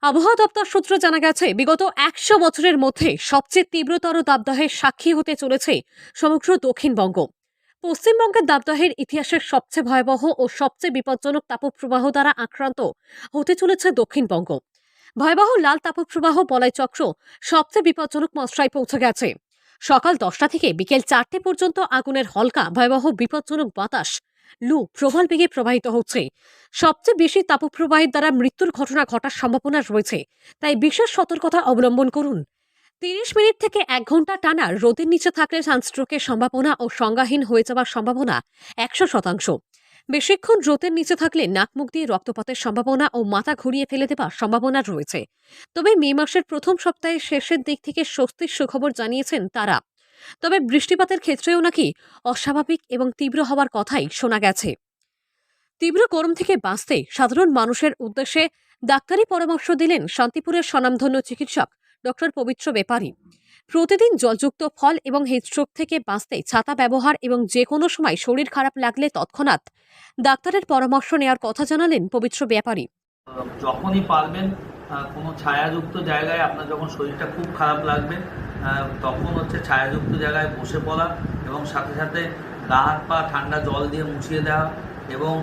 আবহাওয়া দপ্তর সূত্রে জানা গেছে, বিগত ১০০ বছরের মধ্যে সবচেয়ে তীব্রতর দাবদাহের সাক্ষী হতে চলেছে সমগ্র দক্ষিণবঙ্গ। পশ্চিমবঙ্গের দাবদাহের ইতিহাসের সবচেয়ে ভয়াবহ ও সবচেয়ে বিপজ্জনক তাপপ্রবাহ দ্বারা আক্রান্ত হতে চলেছে দক্ষিণবঙ্গ। ভয়াবহ লাল তাপপ্রবাহ বলয় চক্র সবচেয়ে বিপজ্জনক মাত্রায় পৌঁছে গেছে। সকাল 10টা থেকে বিকেল 4টে পর্যন্ত আগুনের হলকা ভয়াবহ বিপজ্জনক বাতাস লু প্রবল বেগে প্রবাহিত হচ্ছে। সবচেয়ে বেশি তাপপ্রবাহের দ্বারা মৃত্যুর ঘটনা ঘটার সম্ভাবনা রয়েছে, তাই বিশেষ সতর্কতা অবলম্বন করুন। 30 মিনিট থেকে 1 ঘন্টা টানা রোদের নিচে থাকলে সানস্ট্রোকের সম্ভাবনা ও সংজ্ঞাহীন হয়ে যাওয়ার সম্ভাবনা 100%। বেশিক্ষণ রোদের নিচে থাকলে নাক মুখ দিয়ে রক্তপাতের সম্ভাবনা ও মাথা ঘুরিয়ে ফেলে দেওয়ার সম্ভাবনা রয়েছে। তবে মে মাসের প্রথম সপ্তাহের শেষের দিক থেকে স্বস্তির সুখবর জানিয়েছেন তারা। তবে বৃষ্টিপাতের ক্ষেত্রেও নাকি অস্বাভাবিক এবং তীব্র হওয়ার কথাই শোনা গেছে। তীব্র গরম থেকে বাঁচতে সাধারণ মানুষের উদ্দেশ্যে ডাক্তারি পরামর্শ দিলেন শান্তিপুরের স্বনামধন্য চিকিৎসক ডক্টর পবিত্র ব্যাপারী। প্রতিদিন জলযুক্ত ফল এবং হিটস্ট্রোক থেকে বাঁচতে ছাতা ব্যবহার এবং যে কোনো সময় শরীর খারাপ লাগলে তৎক্ষণাৎ ডাক্তারের পরামর্শ নেওয়ার কথা জানালেন পবিত্র ব্যাপারী। যখনই পারবেন কোনো ছায়াযুক্ত জায়গায়, আপনার যখন শরীরটা খুব খারাপ লাগবে তখন ছায়াযুক্ত জায়গায় বসে পড়া এবং সাথে সাথে গা হাত পা ঠান্ডা জল দিয়ে মুছিয়ে দেওয়া। এবং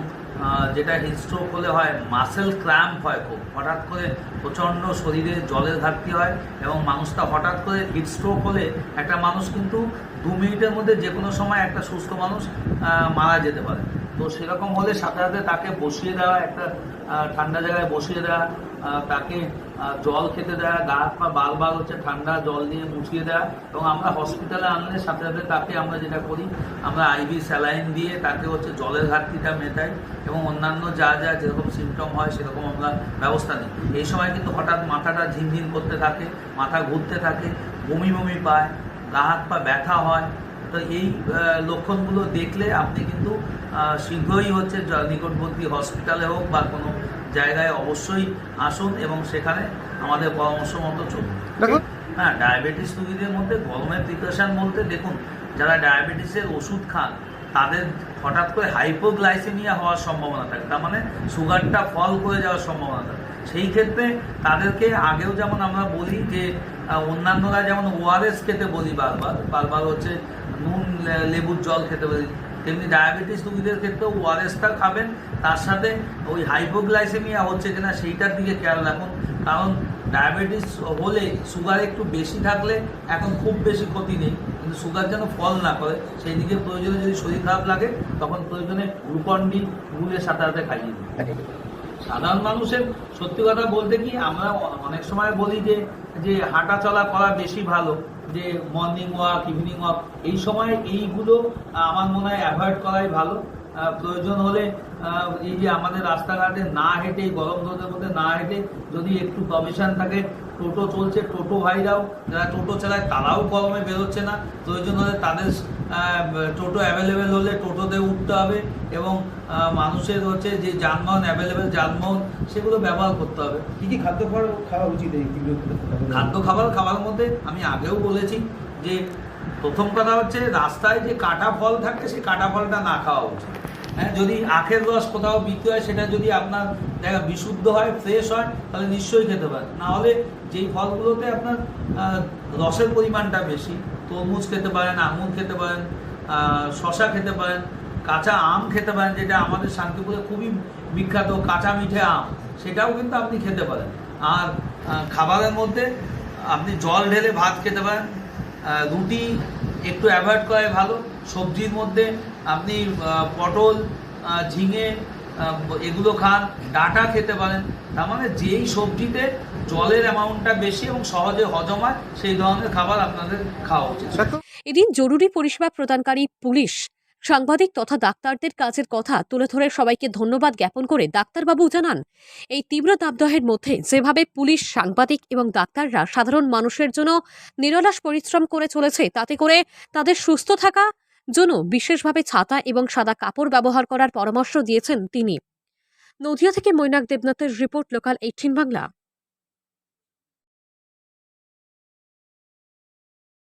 যেটা হিটস্ট্রোক হলে হয়, মাসেল ক্র্যাম্প হয়, খুব হঠাৎ করে প্রচণ্ড শরীরে জলের ঘাটতি হয় এবং মানুষটা হঠাৎ করে হিটস্ট্রোক হলে একটা মানুষ কিন্তু 2 মিনিটের মধ্যে যে কোনো সময় একটা সুস্থ মানুষ মারা যেতে পারে। তো সেরকম হলে সাথে সাথে তাকে বসিয়ে দেওয়া, একটা ঠান্ডা জায়গায় বসিয়ে দেওয়া, তাকে জল খেতে দেওয়া, গা হাত পা বারবার ঠান্ডা জল দিয়ে মুছিয়ে দেওয়া। এবং আমরা হসপিটালে আনলে সাথে সাথে তাকে আমরা যেটা করি, আমরা আইভি স্যালাইন দিয়ে তাকে জলের ঘাটতিটা মেটাই এবং অন্যান্য যা যা যেরকম সিমটম হয় সেরকম আমরা ব্যবস্থা নিই। এই সময় কিন্তু হঠাৎ মাথাটা ঝিনঝিন করতে থাকে, মাথা ঘুরতে থাকে, বমি বমি পায়, গা হাত পা ব্যথা হয়। তো এই লক্ষণগুলো দেখলে আপনি কিন্তু শীঘ্রই নিকটবর্তী হসপিটালে হোক বা কোনো জায়গায় অবশ্যই আসুন এবং সেখানে আমাদের পরামর্শ মতো চলুন। হ্যাঁ, ডায়াবেটিস রোগীদের মধ্যে গরমের প্রিকশন বলতে দেখুন, যারা ডায়াবেটিসের ওষুধ খান তাদের হঠাৎ করে হাইপোগ্লাইসেমিয়া হওয়ার সম্ভাবনা থাকে, তার মানে সুগারটা ফল করে যাওয়ার সম্ভাবনা থাকে। সেই ক্ষেত্রে তাদেরকে আগেও যেমন আমরা বলি যে অন্যান্যরা যেমন ওআরএস খেতে বলি, বারবার নুন লেবুর জল খেতে বলি, তেমনি ডায়াবেটিস রোগীদের ক্ষেত্রেও ওআরএসটা খাবেন। তার সাথে ওই হাইপোগ্লাইসেমিয়া হচ্ছে কিনা সেইটার দিকে খেয়াল রাখুন, কারণ ডায়াবেটিস হলে সুগার একটু বেশি থাকলে এখন খুব বেশি ক্ষতি নেই, কিন্তু সুগার যেন ফল না করে সেই দিকে প্রয়োজনে যদি শরীর খারাপ লাগে তখন প্রয়োজনে গ্লুকন-ডি গুলের সাথে সাথে খাইয়ে দিন। সাধারণ মানুষের সত্যি কথা বলতে কি, আমরা অনেক সময় বলি যে হাঁটা চলা করা বেশি ভালো, যে মর্নিং ওয়াক, ইভিনিং ওয়াক, এই সময় এইগুলো আমার মনে হয় অ্যাভয়েড করাই ভালো। প্রয়োজন হলে এই যে আমাদের রাস্তাঘাটে না হেঁটে, গরম রোদের মধ্যে না হেঁটে যদি একটু প্রভিশন থাকে, টোটো চলছে, টোটো ভাইরাও যারা টোটো চালায় তারাও গরমে বেরোচ্ছে না, প্রয়োজন হলে তাদের টোটো অ্যাভেলেবেল হলে টোটোতে উঠতে হবে এবং মানুষের যে যানবাহন অ্যাভেলেবেল যানবাহন সেগুলো ব্যবহার করতে হবে। কী কী খাদ্য খাওয়া উচিত? খাদ্য খাবার মধ্যে আমি আগেও বলেছি যে প্রথম কথা রাস্তায় যে কাটা ফল থাকে সেই কাটা ফলটা না খাওয়া উচিত। হ্যাঁ, যদি আখের রস কোথাও বিক্রি হয় সেটা যদি আপনার বিশুদ্ধ হয়, ফ্রেশ হয়, তাহলে নিশ্চয়ই খেতে পারেন। না হলে যেই ফলগুলোতে আপনার রসের পরিমাণটা বেশি, তরমুজ খেতে পারেন, আঙুর খেতে পারেন, শশা খেতে পারেন, কাঁচা আম খেতে পারেন, যেটা আমাদের শান্তিপুরে খুবই বিখ্যাত কাঁচা মিঠে আম, সেটাও কিন্তু আপনি খেতে পারেন। আর খাবারের মধ্যে আপনি জল ঢেলে ভাত খেতে পারেন, রুটি একটু অ্যাভয়েড করাই ভালো। সবজির মধ্যে আপনি পটল, ঝিঙে এগুলো খান, ডাঁটা খেতে পারেন। তার মানে যেই সবজিতে জলের অ্যামাউন্টটা বেশি এবং সহজে হজম হয় সেই ধরনের খাবার আপনাদের খাওয়া উচিত। এদিন জরুরি পরিষেবা প্রদানকারী পুলিশ, সাংবাদিক তথা ডাক্তারদের কাজের কথা তুলে ধরে সবাইকে ধন্যবাদ জ্ঞাপন করে ডাক্তারবাবু জানান, এই তীব্র দাবদাহের মধ্যে যেভাবে পুলিশ, সাংবাদিক এবং ডাক্তাররা সাধারণ মানুষের জন্য নিরলস পরিশ্রম করে চলেছে, তাতে করে তাদের সুস্থ থাকা জন্য বিশেষভাবে ছাতা এবং সাদা কাপড় ব্যবহার করার পরামর্শ দিয়েছেন তিনি। নদিয়া থেকে মৈনাক দেবনাথের রিপোর্ট, লোকাল 18 বাংলা।